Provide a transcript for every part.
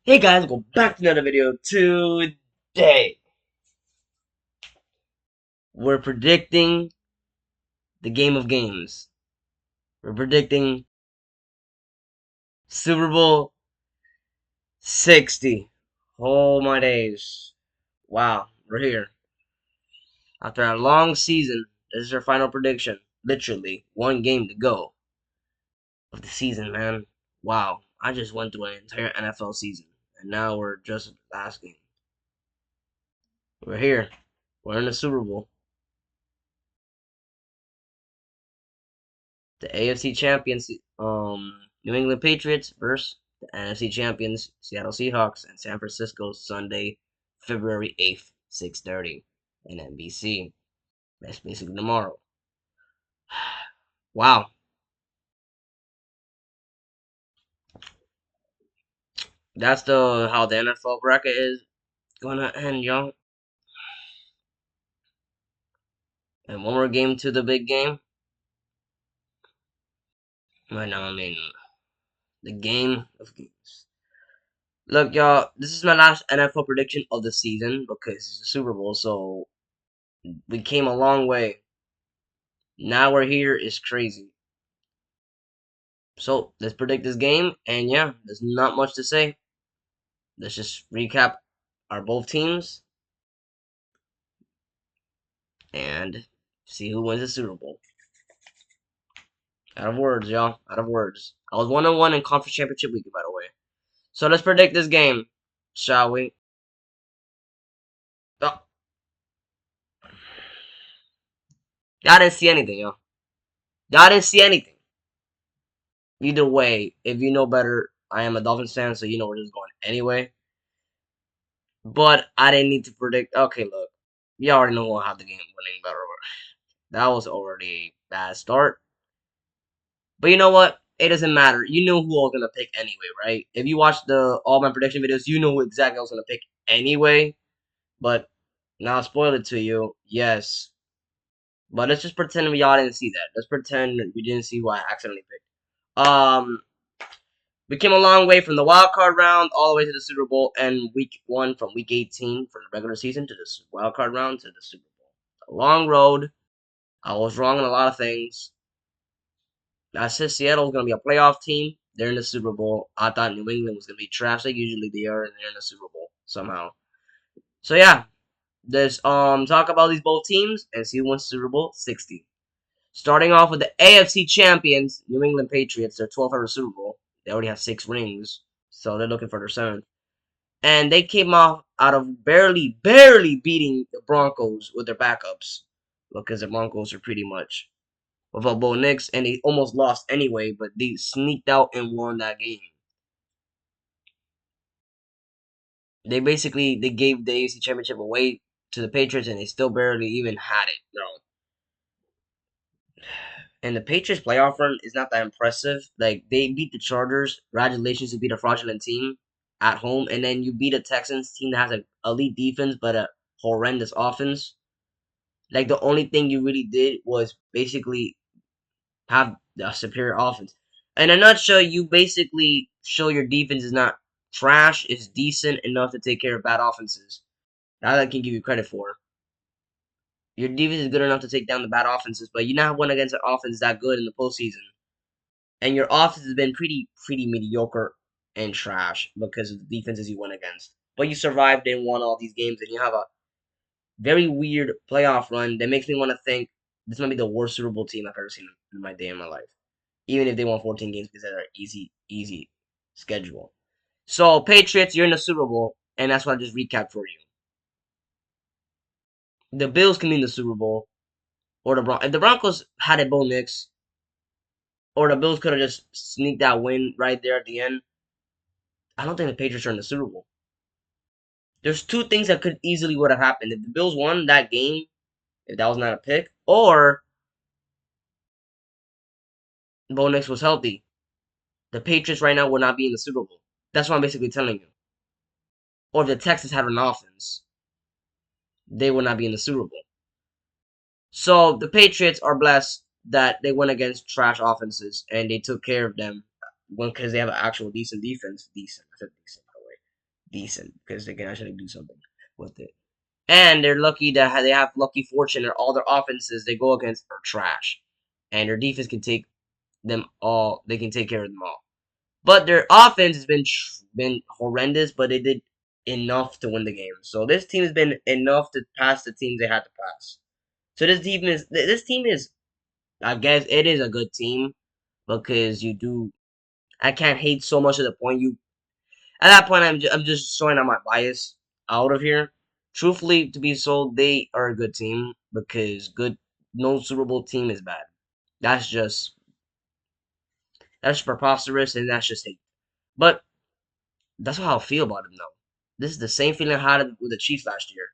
Hey guys, welcome back to another video. Today, we're predicting the game of games. We're predicting Super Bowl 60. Oh my days. Wow, we're here. After a long season, this is our final prediction. Literally, one game to go of the season, man. Wow, I just went through an entire NFL season, and now we're just asking. We're here. We're in the Super Bowl. The AFC champions, New England Patriots versus the NFC champions, Seattle Seahawks, and San Francisco, Sunday, February 8th, 6:30, and NBC. That's basically tomorrow. Wow, that's the how the NFL bracket is gonna end, y'all. And one more game to the big game. Right now, I mean, the game of games. Look, y'all, this is my last NFL prediction of the season because it's the Super Bowl, so we came a long way. Now we're here is crazy. So let's predict this game, and yeah, there's not much to say. Let's just recap our both teams and see who wins the Super Bowl. Out of words, y'all. Out of words. I was 1-1 in conference championship week, by the way. So let's predict this game, shall we? Oh, y'all didn't see anything, y'all. Y'all didn't see anything. Either way, if you know better, I am a Dolphins fan, so you know we're just going anyway. But I didn't need to predict. Okay, look, you already know who'll have the game winning, but that was already a bad start. But you know what? It doesn't matter. You knew who I was gonna pick anyway, right? If you watched the all my prediction videos, you know who exactly I was gonna pick anyway. But now I spoiled it to you. Yes. But let's just pretend we all didn't see that. Let's pretend we didn't see who I accidentally picked. We came a long way from the wild card round all the way to the Super Bowl, and week one from week 18 from the regular season to the wild card round to the Super Bowl. A long road. I was wrong on a lot of things. I said Seattle was going to be a playoff team. They're in the Super Bowl. I thought New England was going to be trash like usually they are, and they're in the Super Bowl somehow. So yeah, let's talk about these both teams and see who wins Super Bowl 60. Starting off with the AFC champions, New England Patriots, their 12th ever Super Bowl. They already have 6 rings, so they're looking for their 7th. And they came off out of barely beating the Broncos with their backups because the Broncos are pretty much without Bo Nix, and they almost lost anyway, but they sneaked out and won that game. They gave the AFC Championship away to the Patriots, and they still barely even had it, bro. And the Patriots playoff run is not that impressive. Like they beat the Chargers. Congratulations, you beat a fraudulent team at home, and then you beat a Texans team that has an elite defense but a horrendous offense. Like the only thing you really did was basically have a superior offense. In a nutshell, you basically show your defense is not trash, it's decent enough to take care of bad offenses. That I can give you credit for. Your defense is good enough to take down the bad offenses, but you not won against an offense that good in the postseason. And your offense has been pretty mediocre and trash because of the defenses you went against. But you survived and won all these games, and you have a very weird playoff run that makes me want to think this might be the worst Super Bowl team I've ever seen in my day in my life. Even if they won 14 games because they're easy schedule. So Patriots, you're in the Super Bowl, and that's what I just recapped for you. The Bills can be in the Super Bowl, or the If the Broncos had a Bo Nix, or the Bills could have just sneaked that win right there at the end. I don't think the Patriots are in the Super Bowl. There's two things that could easily would have happened if the Bills won that game, if that was not a pick, or Bo Nix was healthy. The Patriots right now would not be in the Super Bowl. That's what I'm basically telling you. Or if the Texans had an offense, they would not be in the Super Bowl. So the Patriots are blessed that they went against trash offenses and they took care of them because they have an actual decent defense. Decent, I said decent by the way. decent because they can actually do something with it. And they're lucky that they have lucky fortune that all their offenses they go against are trash, and their defense can take them all. They can take care of them all. But their offense has been horrendous, but they did enough to win the game. So this team has been enough to pass the teams they had to pass. So this team is I guess it is a good team because you do. I can't hate so much to the point you. At that point, I'm just showing out my bias out of here. Truthfully, to be sold, they are a good team because good no Super Bowl team is bad. That's just that's preposterous and that's just hate. But that's how I feel about them though. This is the same feeling I had with the Chiefs last year.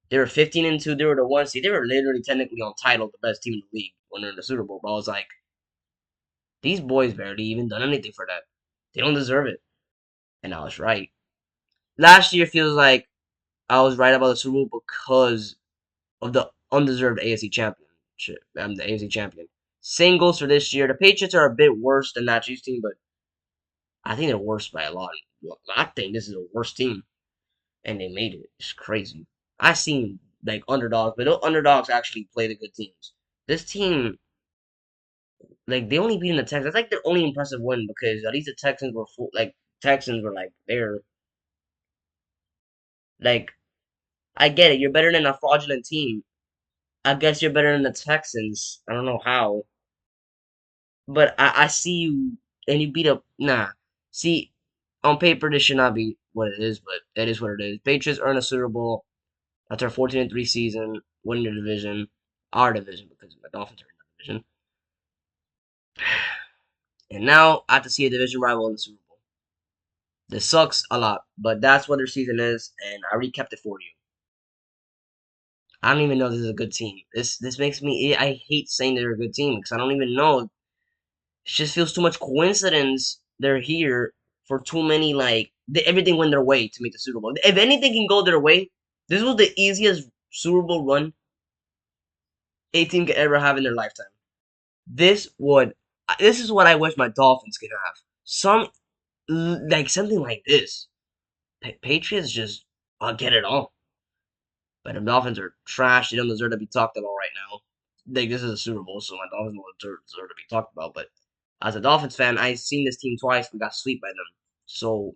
They were 15-2. They were the one seed. They were literally technically on title, the best team in the league when they're in the Super Bowl. But I was like, these boys barely even done anything for that. They don't deserve it. And I was right. Last year feels like I was right about the Super Bowl because of the undeserved AFC championship. I'm the AFC champion. Same goes for this year. The Patriots are a bit worse than that Chiefs team, but I think they're worse by a lot. I think this is a worse team, and they made it. It's crazy. I seen like underdogs, but those underdogs actually play the good teams. This team, like they only beat the Texans. That's like their only impressive win because at least the Texans were full, like Texans were like they're like I get it. You're better than a fraudulent team. I guess you're better than the Texans. I don't know how, but I see you and you beat up. Nah, see, on paper this should not be what it is, but it is what it is. Patriots earn a Super Bowl after a 14-3 season, winning the division, our division because the Dolphins are in the division, and now I have to see a division rival in the Super Bowl. This sucks a lot, but that's what their season is, and I recapped it for you. I don't even know this is a good team. This makes me. I hate saying they're a good team because I don't even know. It just feels too much coincidence. They're here for too many everything went their way to make the Super Bowl. If anything can go their way, this was the easiest Super Bowl run a team could ever have in their lifetime. This would. This is what I wish my Dolphins could have. Something like this. Patriots just get it all. But the Dolphins are trash. They don't deserve to be talked about right now. Like this is a Super Bowl, so my Dolphins don't deserve to be talked about. But as a Dolphins fan, I've seen this team twice. We got swept by them. So,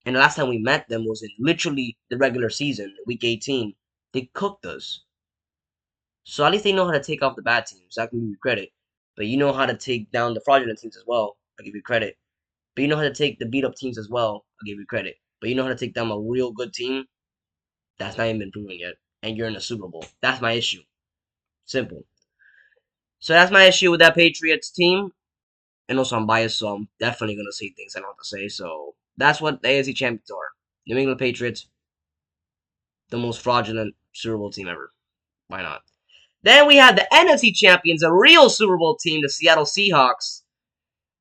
and the last time we met them was in literally the regular season, Week 18. They cooked us. So at least they know how to take off the bad teams. So I can give you credit. But you know how to take down the fraudulent teams as well. I give you credit. But you know how to take the beat up teams as well. I give you credit. But you know how to take down a real good team. That's not even been proven yet. And you're in a Super Bowl. That's my issue. Simple. So that's my issue with that Patriots team. And also I'm biased, so I'm definitely gonna say things I don't have to say. So that's what the AFC champions are. New England Patriots, the most fraudulent Super Bowl team ever. Why not? Then we have the NFC champions, a real Super Bowl team, the Seattle Seahawks.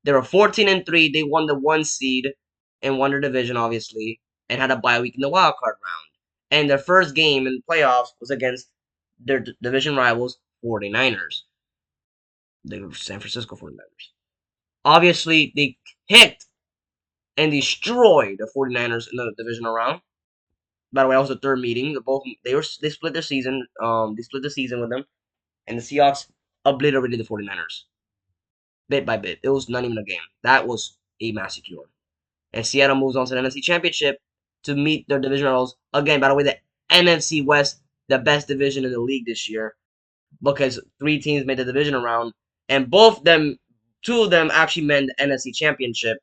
They were 14-3. They won the one seed and won their division, obviously, and had a bye week in the wild card round. And their first game in the playoffs was against their division rivals, 49ers. The San Francisco 49ers. Obviously, they kicked and destroyed the 49ers in the divisional round. By the way, that was the third meeting. They split their season. They split the season with them, and the Seahawks obliterated the 49ers bit by bit. It was not even a game. That was a massacre. And Seattle moves on to the NFC Championship to meet their division rivals again. By the way, the NFC West, the best division in the league this year, because three teams made the division round, and two of them actually made the NFC Championship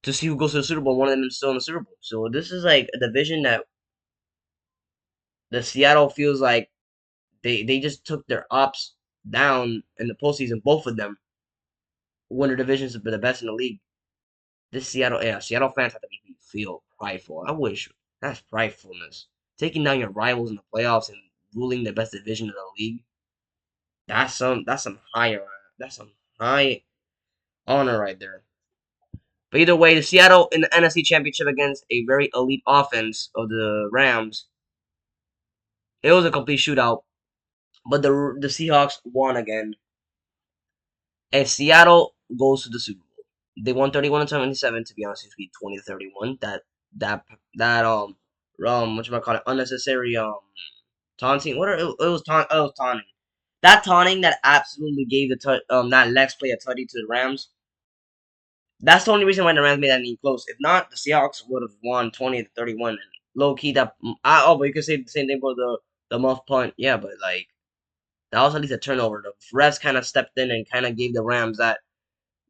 to see who goes to the Super Bowl. One of them is still in the Super Bowl. So this is like a division that the Seattle feels like they just took their ops down in the postseason. Both of them won their divisions to be the best in the league. This Seattle fans have to feel prideful. I wish that's pridefulness. Taking down your rivals in the playoffs and ruling the best division of the league. That's some high honor right there. But either way, the Seattle in the NFC Championship against a very elite offense of the Rams. It was a complete shootout, but the Seahawks won again, and Seattle goes to the Super Bowl. They won 31-77. To be honest, it should be 20-31. That what you call it, unnecessary taunting. It was taunting. That taunting that absolutely gave that Lex play a tutty to the Rams. That's the only reason why the Rams made that game close. If not, the Seahawks would have won 20-31. And low key, but you could say the same thing for the muff punt. Yeah, but like that was at least a turnover. The refs kind of stepped in and kind of gave the Rams that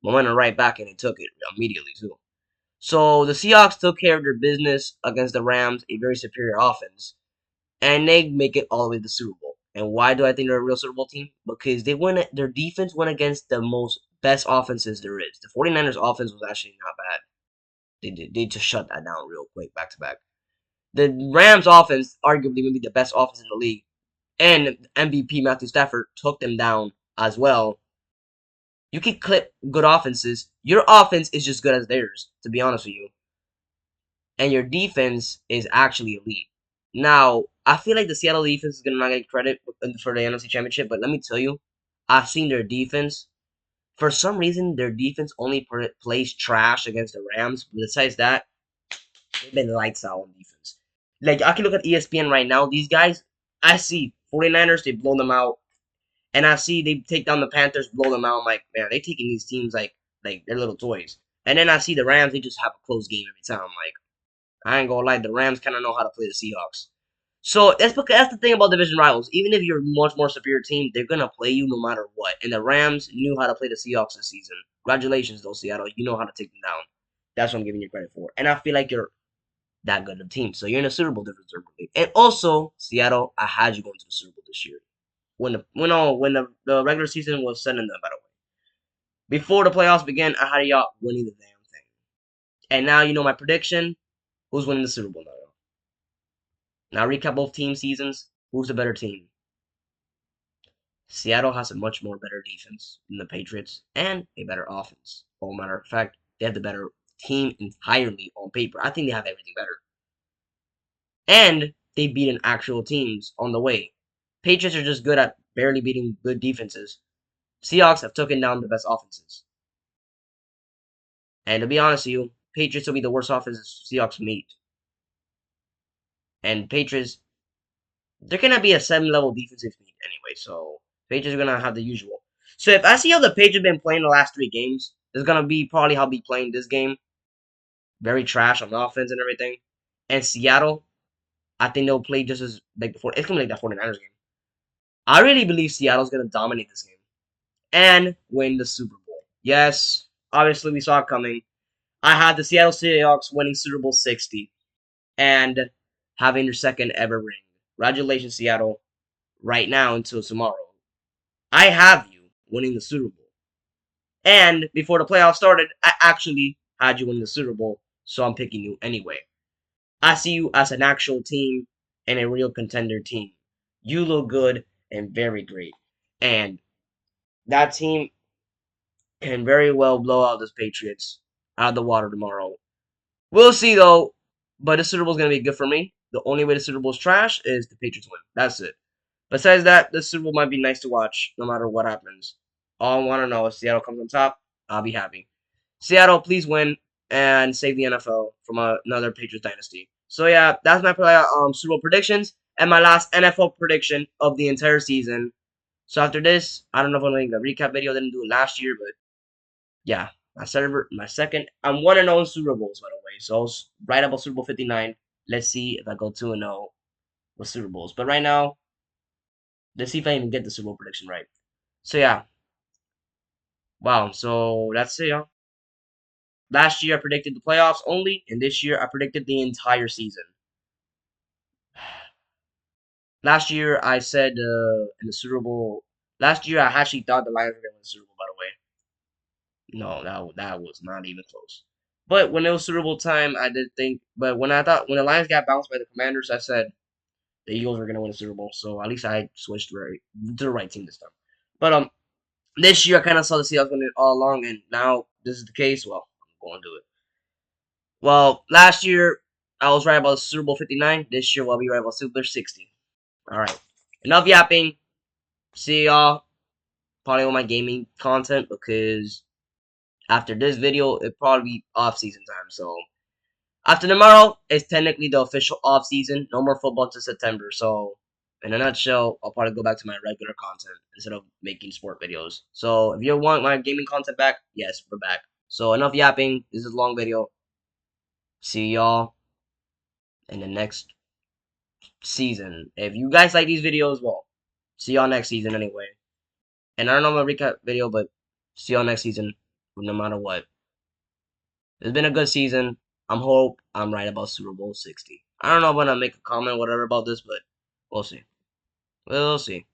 momentum right back, and they took it immediately too. So the Seahawks took care of their business against the Rams, a very superior offense, and they make it all the way to the Super Bowl. And why do I think they're a real Super Bowl team? Because their defense went against the most best offenses there is. The 49ers offense was actually not bad. They just shut that down real quick, back to back. The Rams offense, arguably maybe the best offense in the league, and MVP Matthew Stafford took them down as well. You can clip good offenses. Your offense is just good as theirs, to be honest with you. And your defense is actually elite. Now, I feel like the Seattle defense is going to not get credit for the NFC Championship, but let me tell you, I've seen their defense. For some reason, their defense only plays trash against the Rams. But besides that, they've been lights out on defense. Like, I can look at ESPN right now. These guys, I see 49ers, they blow them out. And I see they take down the Panthers, blow them out. I'm like, man, they taking these teams like they're little toys. And then I see the Rams, they just have a close game every time. I'm like, I ain't gonna lie, the Rams kind of know how to play the Seahawks. So that's the thing about division rivals. Even if you're a much more superior team, they're gonna play you no matter what. And the Rams knew how to play the Seahawks this season. Congratulations, though, Seattle. You know how to take them down. That's what I'm giving you credit for. And I feel like you're that good of a team. So you're in a Super Bowl difference. And also, Seattle, I had you going to the Super Bowl this year. When the regular season was set in the by the way. Before the playoffs began, I had y'all winning the damn thing. And now you know my prediction. Who's winning the Super Bowl now? Now recap both team seasons. Who's the better team? Seattle has a much more better defense than the Patriots and a better offense. As a matter of fact, they have the better team entirely on paper. I think they have everything better. And they beat an actual teams on the way. Patriots are just good at barely beating good defenses. Seahawks have taken down the best offenses. And to be honest with you, Patriots will be the worst offenses Seahawks meet. And Patriots, they're gonna be a 7-level defensive meet anyway, so Patriots are gonna have the usual. So if I see how the Patriots been playing the last 3 games, it's gonna be probably how be playing this game. Very trash on the offense and everything. And Seattle, I think they'll play just as like before. It's gonna be like that 49ers game. I really believe Seattle's gonna dominate this game and win the Super Bowl. Yes, obviously we saw it coming. I had the Seattle Seahawks winning Super Bowl 60 and having their second ever ring. Congratulations, Seattle. Right now until tomorrow. I have you winning the Super Bowl. And before the playoffs started, I actually had you win the Super Bowl, so I'm picking you anyway. I see you as an actual team and a real contender team. You look good and very great. And that team can very well blow out the Patriots out of the water tomorrow. We'll see though, but the Super Bowl is gonna be good for me. The only way the Super Bowl is trash is the Patriots win. That's it. Besides that, the Super Bowl might be nice to watch, no matter what happens. All I want to know is Seattle comes on top. I'll be happy. Seattle, please win and save the NFL from another Patriots dynasty. So yeah, that's my Super Bowl predictions and my last NFL prediction of the entire season. So after this, I don't know if I'm going to make a recap video. I didn't do it last year, but yeah, my second. I'm 1-0 in Super Bowls, by the way. So I was right about Super Bowl 59. Let's see if I go 2-0 with Super Bowls. But right now, let's see if I even get the Super Bowl prediction right. So yeah, wow. So that's it, y'all. Last year I predicted the playoffs only, and this year I predicted the entire season. Last year I said in the Super Bowl. Last year I actually thought the Lions were going to win the Super Bowl. By the way, no, that was not even close. But when it was Super Bowl time, I did think. But when the Lions got bounced by the Commanders, I said the Eagles were going to win the Super Bowl. So at least I switched to the right team this time. But this year I kind of saw the Seahawks winning all along, and now this is the case. Well, I'm going to do it. Well, last year I was right about Super Bowl 59. This year I'll be right about Super Bowl 60. All right, enough yapping. See y'all probably on my gaming content because After this video, it'll probably be off season time. So after tomorrow, it's technically the official off season. No more football until September. So in a nutshell, I'll probably go back to my regular content instead of making sport videos. So if you want my gaming content back, yes, we're back. So enough yapping. This is a long video. See y'all in the next season. If you guys like these videos, well, see y'all next season anyway. And I don't know my recap video, but see y'all next season, no matter what. It's been a good season. Hope I'm right about Super Bowl 60. I don't know when I make a comment, whatever about this, but we'll see. We'll see.